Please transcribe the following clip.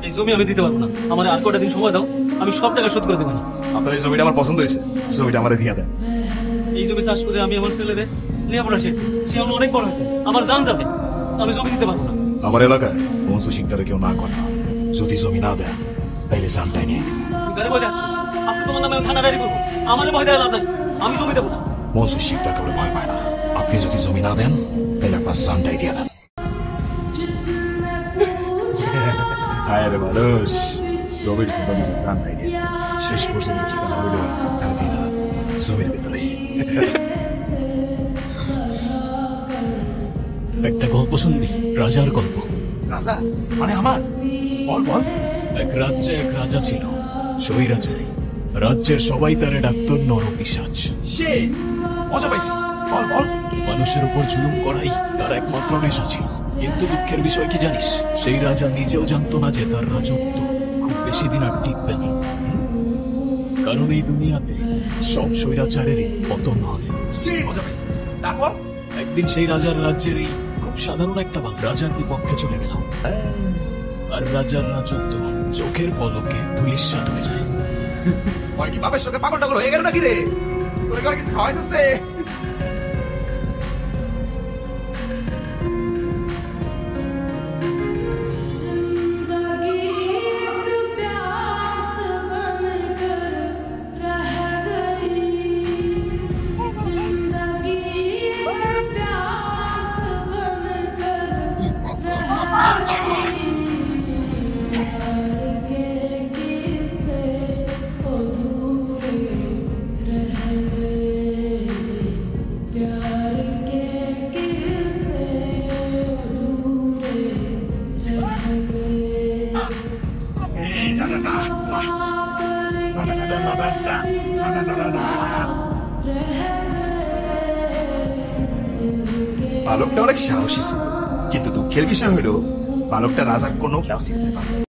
এই জমি আমি দিতে পারবো না, আমার আর কটা দিন সময় দাও, আমি সব টাকা শোধ করে দেবো না। আপনার এই জমিটা আমার পছন্দ হয়েছে, জমিটা আমার দিয়ে দেন। এই জমি চাষ করে আমি আমার ছেলেদের লেখাপড়া শিখছি, সে এখন অনেক বড় হয়েছে, আমার জান যাবে, আমি জমি দিতে পারবো না। আমার এলাকায় মনসু শিকদারে কেউ না করে, যদি জমি না দেন তাইলে জানটাই নিয়ে নেব। গাড়ি ভয় যাচ্ছ, আজকে তোমার নামে থানা ডায়েরি করবো, আমার ভয় দেওয়া লাভ নাই, আমি জমি দেবো না। মনসু শিকদার কাউরে ভয় পায় না, আপনি যদি জমি না দেন তাহলে আপনার জানটাই দিয়ে দেন। হায় রে মানুষ, জমির জন্য নিজের জানটাই দিয়ে দেন। শেষ পর্যন্ত ঠিকানা হইল আর দিনা জমির ভেতরে। একটা গল্প শুনবি? রাজার গল্প। রাজা মানে আমার? বল বল। এক রাজ্যে এক রাজা ছিল, স্বৈরাচারী। রাজ্যের সবাই তারে ডাকত নরপিশাচ। সে মজা পাইছি, বল বল। মানুষের উপর জুলুম করাই তার একমাত্র নেশা ছিল। কিন্তু দুঃখের বিষয় কি জানিস? সেই রাজা নিজেও জানতো না যে তার রাজত্ব খুব বেশি দিন আর টিকবে না। কারণ এই দুনিয়াতে সব স্বৈরাচারেরই পতন হয়। সে মজা পাইছি, তারপর? একদিন সেই রাজার রাজ্যের এই খুব সাধারণ একটা বাঘ রাজার বিপক্ষে চলে গেল, আর রাজার রাজত্ব চোখের পলকে ধূলিসাৎ হয়ে যায়। ওই কি বাপের সঙ্গে পাগল টাগল হয়ে গেল নাকি রে? তোরে করে কিছু খাওয়াইছিস রে? বালকটা অনেক সাহসী ছিল, কিন্তু দুঃখের বিষয় হলো বালকটা রাজার কোনো খেয়াল চিনতে পারল না।